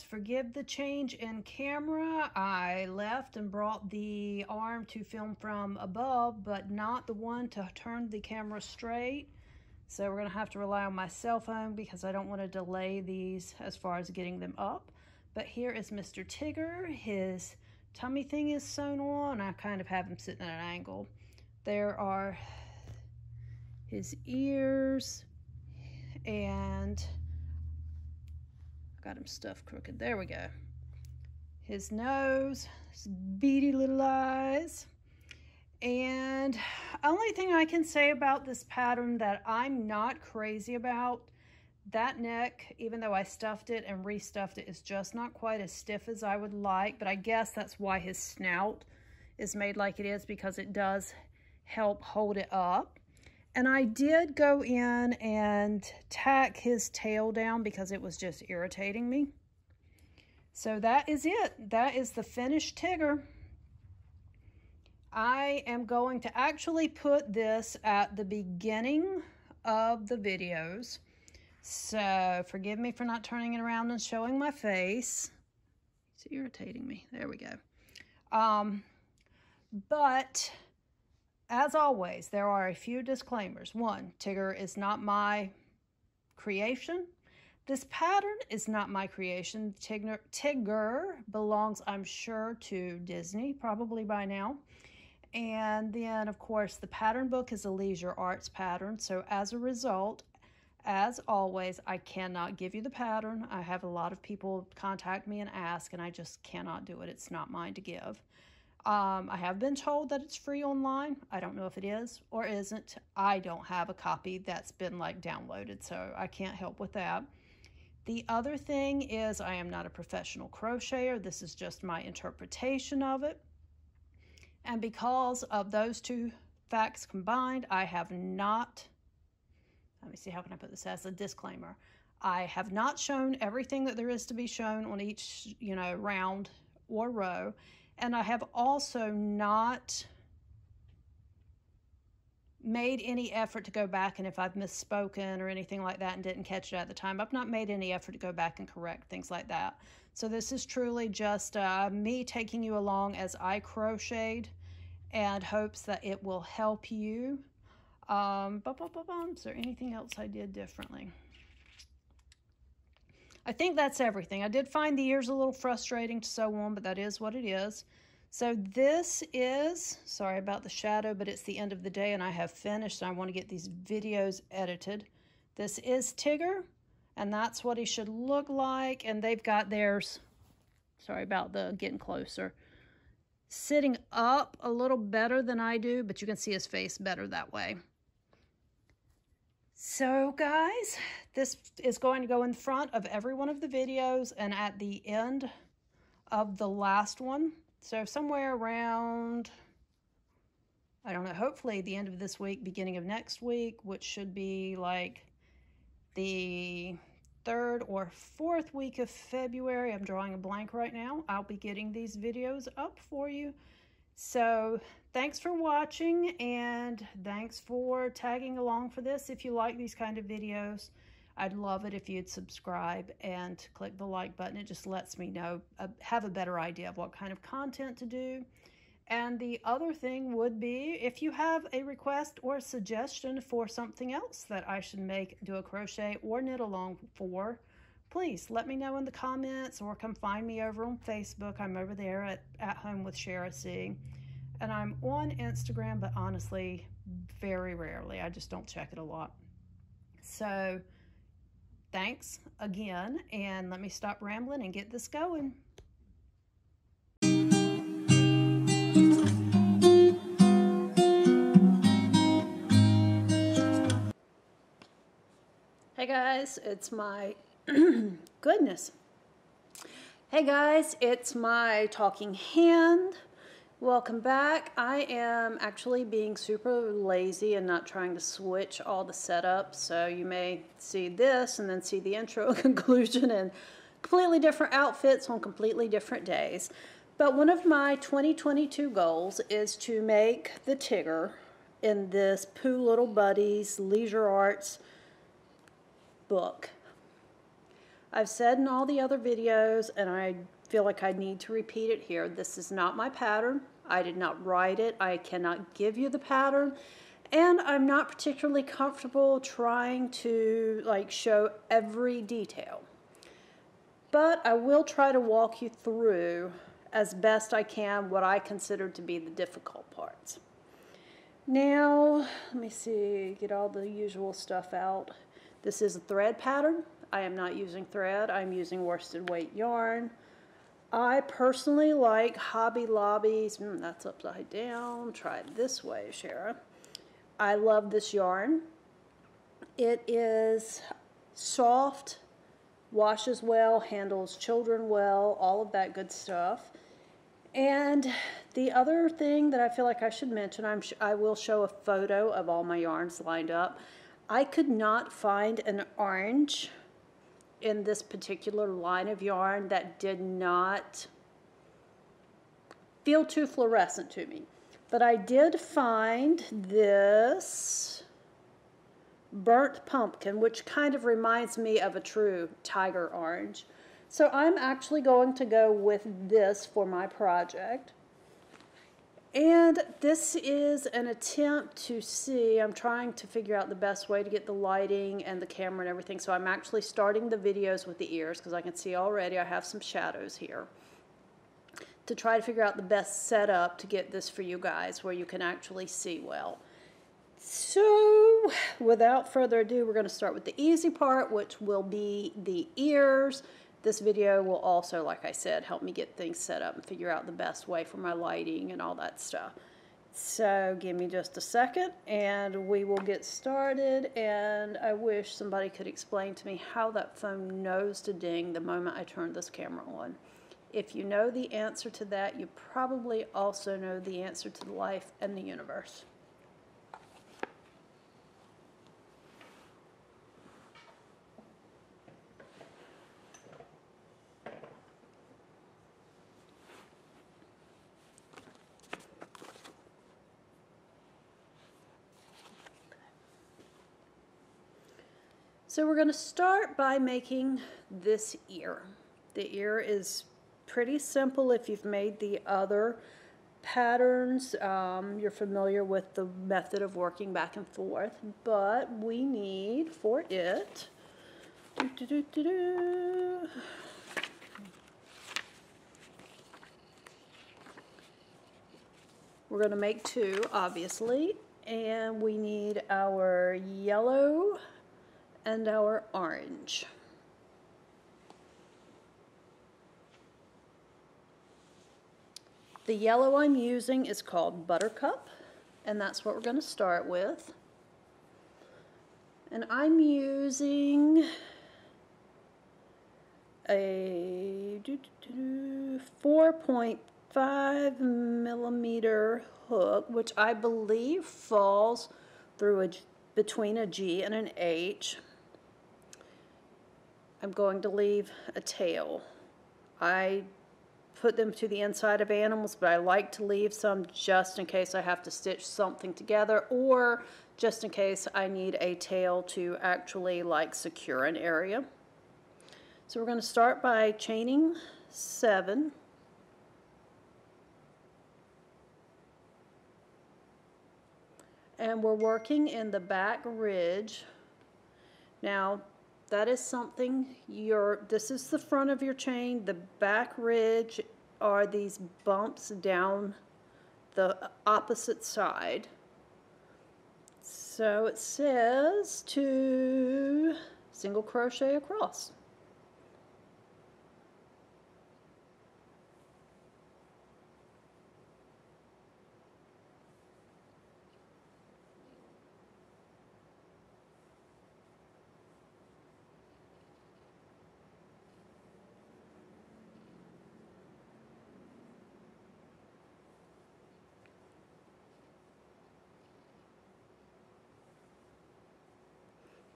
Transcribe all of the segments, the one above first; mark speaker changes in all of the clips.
Speaker 1: forgive the change in camera. I left and brought the arm to film from above, but not the one to turn the camera straight. So we're gonna have to rely on my cell phone because I don't want to delay these as far as getting them up. But here is Mr. Tigger. His tummy thing is sewn on. I kind of have him sitting at an angle. There are his ears, and I got him stuffed crooked. There we go. His nose, his beady little eyes. And only thing I can say about this pattern that I'm not crazy about, that neck, even though I stuffed it and restuffed it, is just not quite as stiff as I would like. But I guess that's why his snout is made like it is, because it does help hold it up. And I did go in and tack his tail down because it was just irritating me. So that is it. That is the finished Tigger. I am going to actually put this at the beginning of the videos. So forgive me for not turning it around and showing my face. It's irritating me. There we go. But as always, there are a few disclaimers. One, Tigger is not my creation. This pattern is not my creation. Tigger belongs, I'm sure, to Disney, probably by now. And then, of course, the pattern book is a leisure arts pattern. So as a result, as always, I cannot give you the pattern. I have a lot of people contact me and ask, and I just cannot do it. It's not mine to give. I have been told that it's free online. I don't know if it is or isn't. I don't have a copy that's been like downloaded, so I can't help with that. The other thing is I am not a professional crocheter. This is just my interpretation of it. And because of those two facts combined, I have not, let me see, how can I put this as a disclaimer? I have not shown everything that there is to be shown on each, round or row. And I have also not made any effort to go back, and if I've misspoken or anything like that and didn't catch it at the time, I've not made any effort to go back and correct things like that. So this is truly just me taking you along as I crocheted, and hopes that it will help you. Is there anything else I did differently? I think that's everything. I did find the ears a little frustrating to sew on, but that is what it is. So this is, sorry about the shadow, but it's the end of the day and I have finished. And I want to get these videos edited. This is Tigger, and that's what he should look like. And they've got theirs, sorry about the getting closer, sitting up a little better than I do, but you can see his face better that way. So guys, this is going to go in front of every one of the videos and at the end of the last one. So somewhere around, I don't know, hopefully the end of this week, beginning of next week, which should be like the 3rd or 4th week of February. I'm drawing a blank right now. I'll be getting these videos up for you. So thanks for watching, and thanks for tagging along for this. If you like these kind of videos, I'd love it if you'd subscribe and click the like button. It just lets me know, have a better idea of what kind of content to do. And the other thing would be, if you have a request or a suggestion for something else that I should make, do a crochet or knit along for, please let me know in the comments, or come find me over on Facebook. I'm over there at Home with Shara C. And I'm on Instagram, but honestly, very rarely. I just don't check it a lot. So thanks again, and let me stop rambling and get this going. Hey guys, it's my goodness. Hey guys, it's my talking hand. Welcome back. I am actually being super lazy and not trying to switch all the setup, so you may see this and then see the intro and conclusion and completely different outfits on completely different days. But one of my 2022 goals is to make the Tigger in this Pooh Little Buddies Leisure Arts book. I've said in all the other videos, and I feel like I need to repeat it here, this is not my pattern. I did not write it. I cannot give you the pattern. And I'm not particularly comfortable trying to like show every detail. But I will try to walk you through as best I can what I consider to be the difficult parts. Now, let me see, get all the usual stuff out. This is a thread pattern. I am not using thread. I'm using worsted weight yarn. I personally like Hobby Lobby's, that's upside down. Try it this way, Shara. I love this yarn. It is soft, washes well, handles children well, all of that good stuff. And the other thing that I feel like I should mention, I will show a photo of all my yarns lined up. I could not find an orange in this particular line of yarn that did not feel too fluorescent to me. But I did find this burnt pumpkin, which kind of reminds me of a true tiger orange. So I'm actually going to go with this for my project. And this is an attempt to see, I'm trying to figure out the best way to get the lighting and the camera and everything. So I'm actually starting the videos with the ears because I can see already I have some shadows here, to try to figure out the best setup to get this for you guys where you can actually see well. So without further ado, we're going to start with the easy part, which will be the ears. This video will also, like I said, help me get things set up and figure out the best way for my lighting and all that stuff. So give me just a second and we will get started. And I wish somebody could explain to me how that phone knows to ding the moment I turn this camera on. If you know the answer to that, you probably also know the answer to life and the universe. So we're going to start by making this ear. The ear is pretty simple if you've made the other patterns. You're familiar with the method of working back and forth, but we need for it, we're going to make two, obviously, and we need our yellow and our orange. The yellow I'm using is called Buttercup, and that's what we're going to start with. And I'm using a 4.5 millimeter hook, which I believe falls through between a G and an H. I'm going to leave a tail. I put them to the inside of animals, but I like to leave some just in case I have to stitch something together, or just in case I need a tail to actually like secure an area. So we're going to start by chaining 7. And we're working in the back ridge. Now, that is something this is the front of your chain. The back ridge are these bumps down the opposite side. So it says to single crochet across.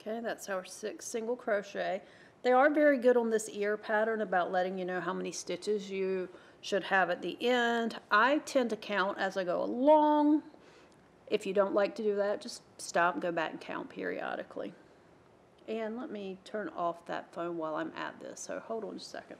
Speaker 1: Okay, that's our 6 single crochet. They are very good on this ear pattern about letting you know how many stitches you should have at the end. I tend to count as I go along. If you don't like to do that, just stop and go back and count periodically. And let me turn off that phone while I'm at this, so hold on a second.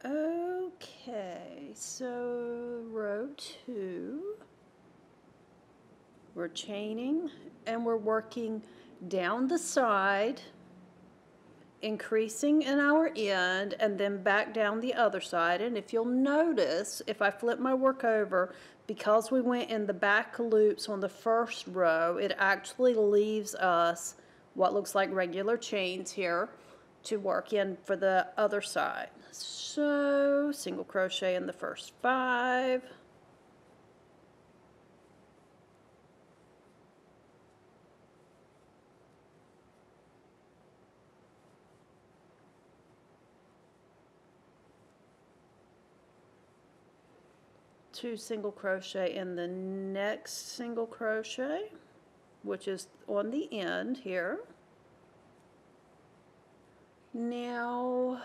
Speaker 1: Okay, so row 2, we're chaining and we're working down the side, increasing in our end, and then back down the other side. And if you'll notice, if I flip my work over, because we went in the back loops on the first row, it actually leaves us what looks like regular chains here to work in for the other side. So single crochet in the first 5, two single crochet in the next single crochet, which is on the end here. Now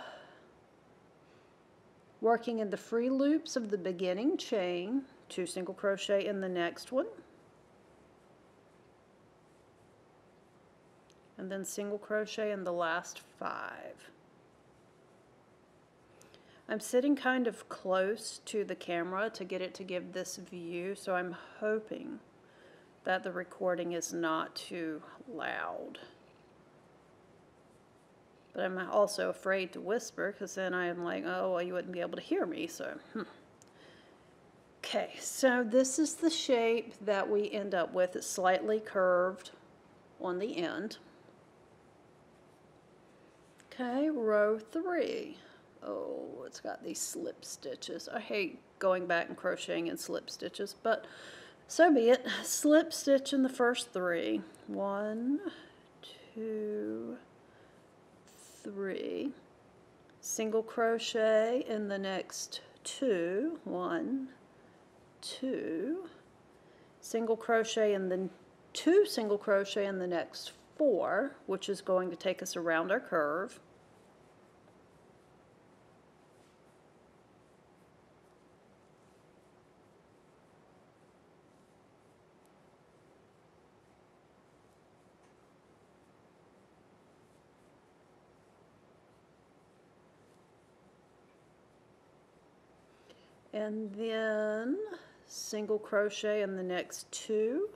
Speaker 1: working in the free loops of the beginning chain, 2 single crochet in the next one, and then single crochet in the last 5. I'm sitting kind of close to the camera to get it to give this view, so I'm hoping that the recording is not too loud. But I'm also afraid to whisper, because then I'm like, oh, well, you wouldn't be able to hear me, so. Okay, so this is the shape that we end up with. It's slightly curved on the end. Okay, row 3. Oh, it's got these slip stitches. I hate going back and crocheting in slip stitches, but so be it. Slip stitch in the first 3. 1, 2, 3. Single crochet in the next 2. 1, 2. Single crochet in the 2 single crochet in the next 4, which is going to take us around our curve. And then single crochet in the next 2,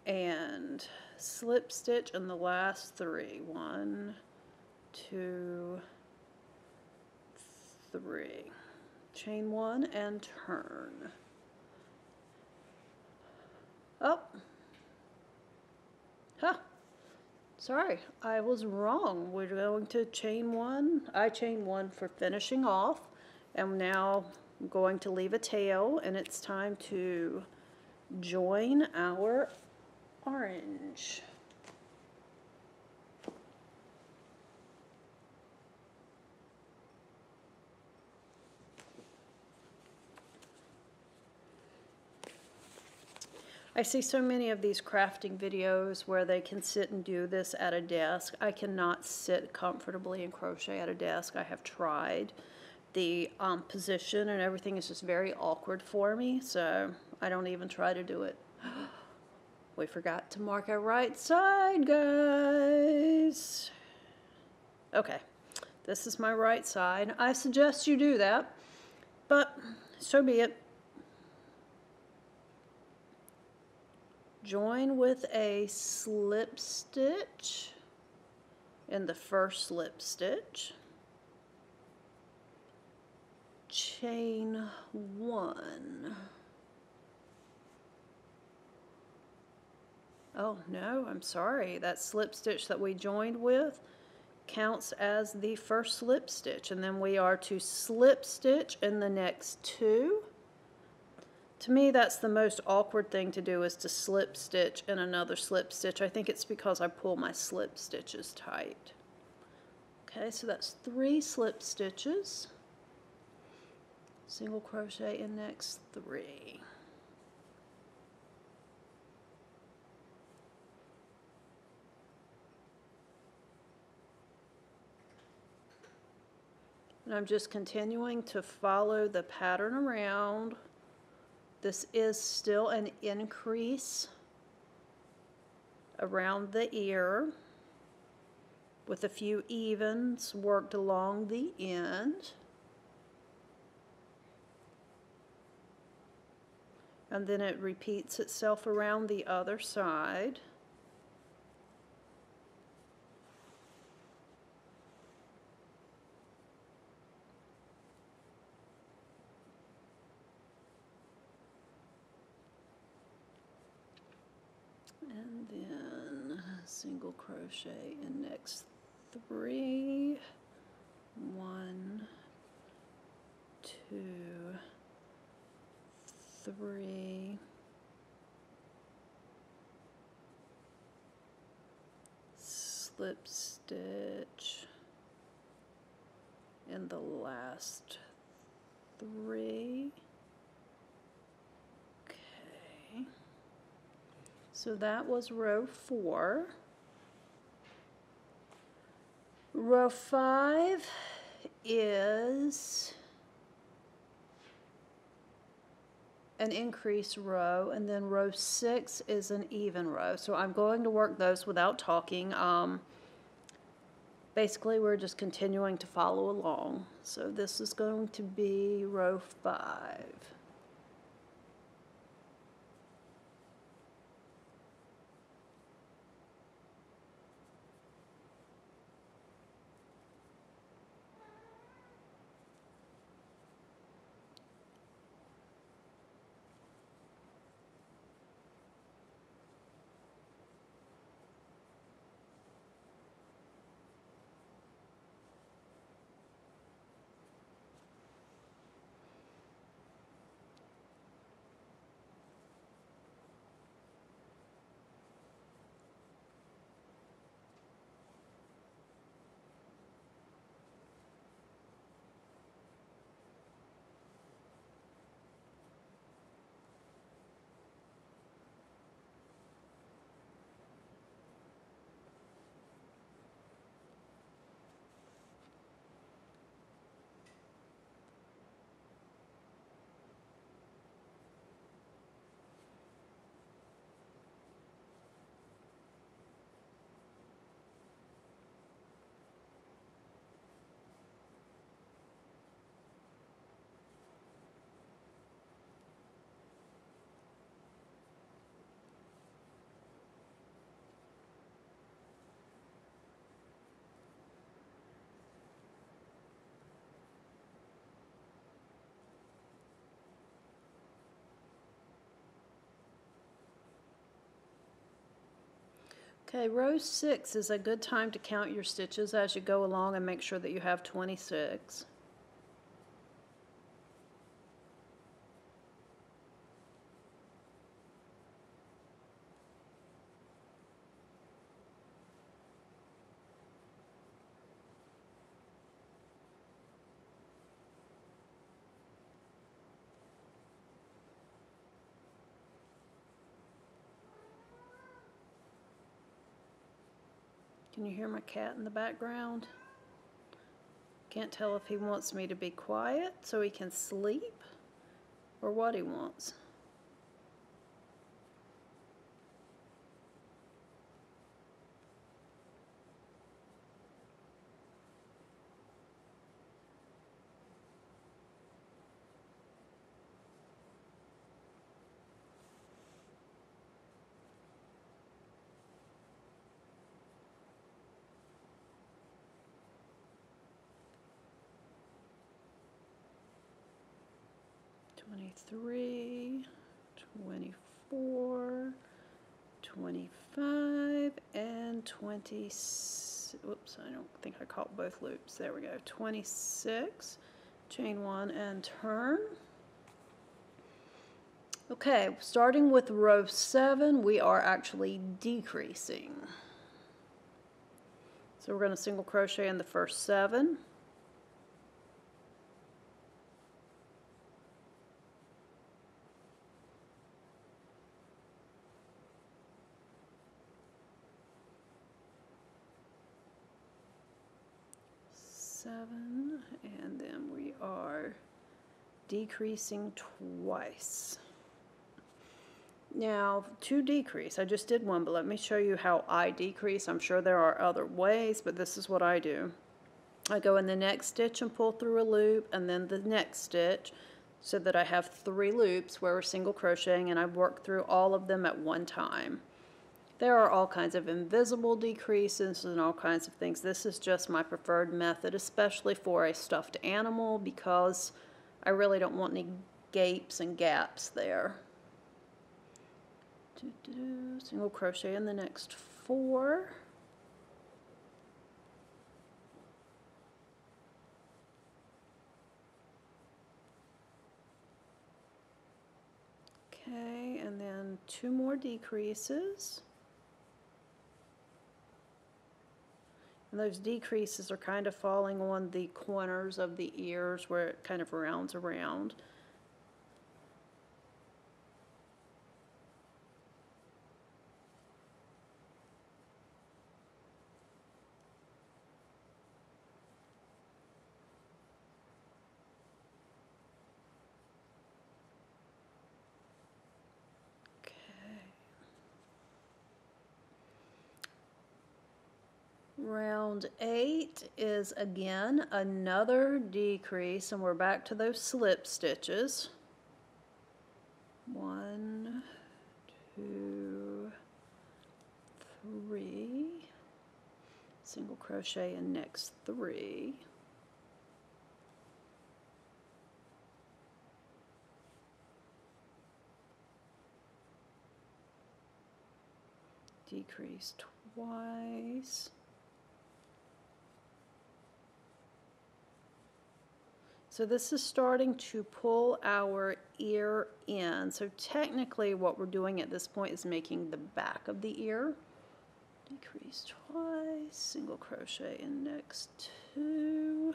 Speaker 1: and slip stitch in the last 3. 1, 2, 3. Chain 1 and turn. Oh, huh. Sorry, I was wrong. We're going to chain 1. I chain 1 for finishing off, and now I'm going to leave a tail, and it's time to join our orange. I see so many of these crafting videos where they can sit and do this at a desk. I cannot sit comfortably and crochet at a desk. I have tried. The position and everything is just very awkward for me, so I don't even try to do it. We forgot to mark our right side, guys. Okay, this is my right side. I suggest you do that, but so be it. Join with a slip stitch in the first slip stitch, chain 1. Oh no, I'm sorry, that slip stitch that we joined with counts as the first slip stitch, and then we are to slip stitch in the next 2. To me, that's the most awkward thing to do, is to slip stitch in another slip stitch. I think it's because I pull my slip stitches tight. Okay, so that's 3 slip stitches. single crochet in next 3. And I'm just continuing to follow the pattern around. This is still an increase around the ear with a few evens worked along the end. And then it repeats itself around the other side. And then single crochet in next 3. 1, 2, 3. Slip stitch in the last 3. Okay. So that was row 4. Row 5 is an increased row, and then row 6 is an even row. So I'm going to work those without talking. Basically, we're just continuing to follow along. So this is going to be row 5. Okay, row 6 is a good time to count your stitches as you go along and make sure that you have 26. Can you hear my cat in the background? Can't tell if he wants me to be quiet so he can sleep or what he wants. Three, 24, 25, and 20. Oops, I don't think I caught both loops. There we go. 26, chain 1 and turn. Okay, starting with row 7, we are actually decreasing. So we're going to single crochet in the first 7. 7, and then we are decreasing twice. Now, to decrease, I just did one, but let me show you how I decrease. I'm sure there are other ways, but this is what I do. I go in the next stitch and pull through a loop, and then the next stitch, so that I have 3 loops where we're single crocheting, and I work through all of them at one time. There are all kinds of invisible decreases and all kinds of things. This is just my preferred method, especially for a stuffed animal, because I really don't want any gapes and gaps there. Single crochet in the next 4. Okay, and then 2 more decreases. And those decreases are kind of falling on the corners of the ears where it kind of rounds around. Round 8 is again another decrease, and we're back to those slip stitches. 1, 2, 3, single crochet in next 3. Decrease twice. So this is starting to pull our ear in. So technically what we're doing at this point is making the back of the ear. Decrease twice, single crochet in next 2.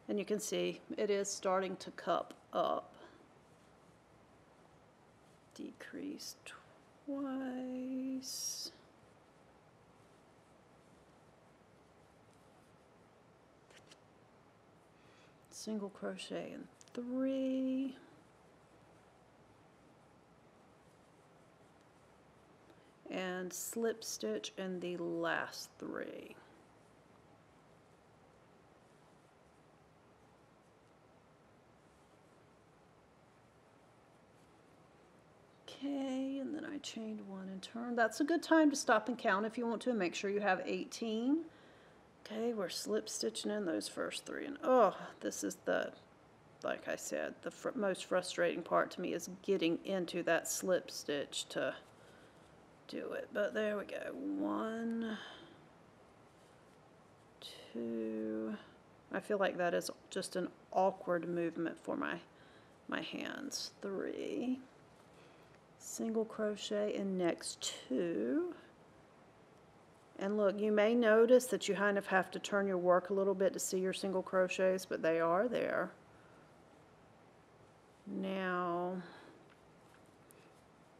Speaker 1: And you can see it is starting to cup up. Decrease twice. Single crochet in 3. And slip stitch in the last 3. Okay, and then I chained 1 and turned. That's a good time to stop and count if you want to. Make sure you have 18. Okay, we're slip stitching in those first 3, and oh, this is the, like I said, the most frustrating part to me is getting into that slip stitch to do it. But there we go. 1, 2. I feel like that is just an awkward movement for my hands. 3. Single crochet in next 2. And look, you may notice that you kind of have to turn your work a little bit to see your single crochets, but they are there. Now,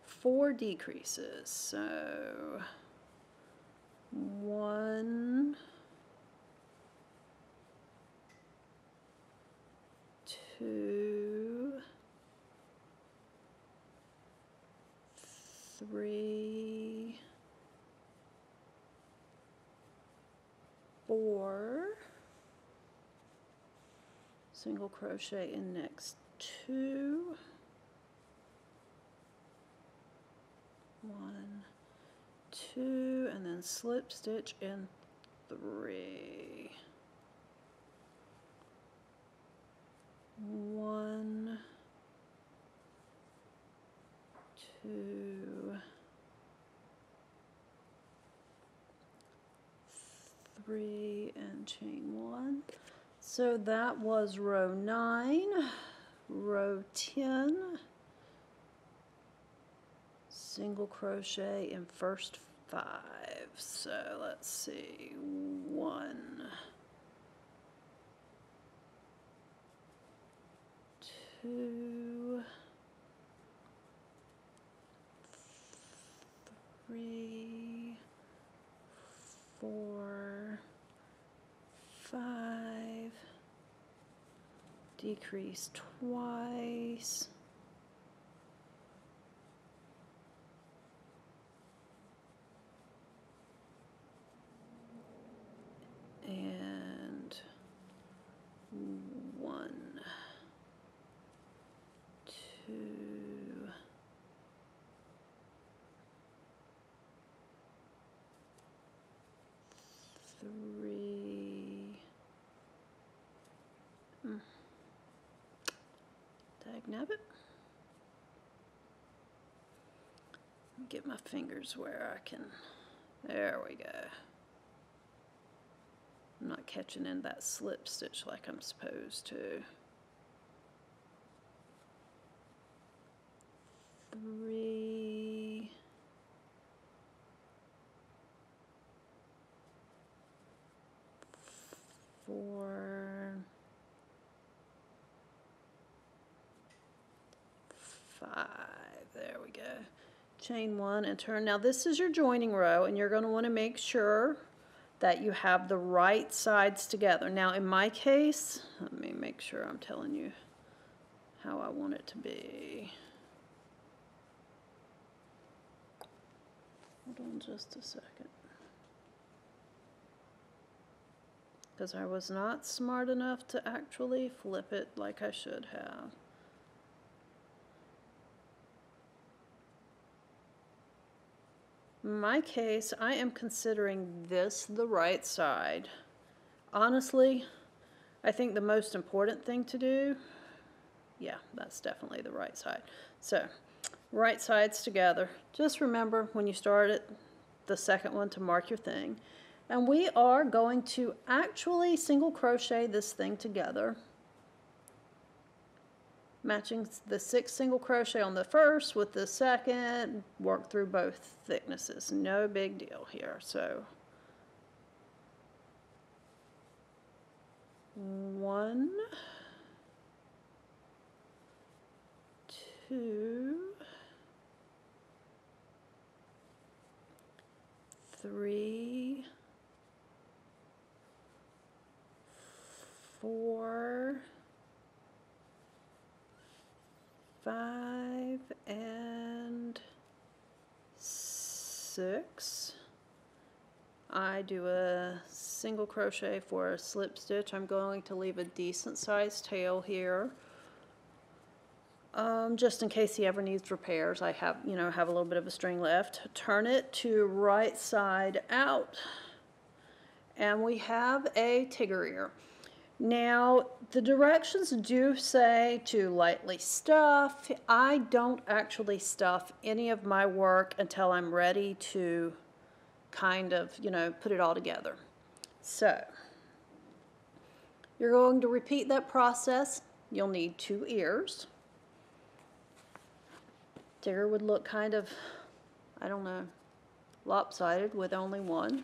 Speaker 1: 4 decreases. So 1, 2, 3, 4, single crochet in next 2, 1, 2, and then slip stitch in 3, 1, 2, 3, and chain 1. So that was row 9. Row 10, single crochet in first 5. So let's see, 1, 2, 3, 4, decrease twice. And 1, 2, 3. Dagnabbit. Get my fingers where I can. There we go. I'm not catching in that slip stitch like I'm supposed to. 3. 4. 5. There we go. Chain 1 and turn. Now this is your joining row, and you're going to want to make sure that you have the right sides together. Now in my case, let me make sure I'm telling you how I want it to be. Hold on just a second. Because I was not smart enough to actually flip it like I should have. In my case, I am considering this the right side. Honestly, I think the most important thing to do, yeah, that's definitely the right side. So, right sides together. Just remember when you start it, the second one to mark your thing. And we are going to actually single crochet this thing together, matching the 6 single crochet on the first with the second, work through both thicknesses. No big deal here. So 1, 2, 3, 4, 5, and 6. I do a single crochet for a slip stitch. I'm going to leave a decent sized tail here, just in case he ever needs repairs. I have, have a little bit of a string left. Turn it to right side out, and we have a Tigger ear. Now, the directions do say to lightly stuff. I don't actually stuff any of my work until I'm ready to kind of, put it all together. So, you're going to repeat that process. You'll need 2 ears. Tigger would look kind of, I don't know, lopsided with only 1.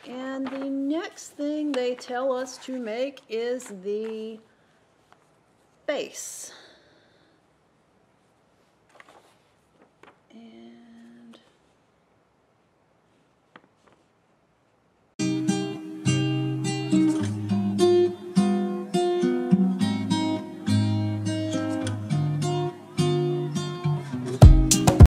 Speaker 1: And the next thing they tell us to make is the base. And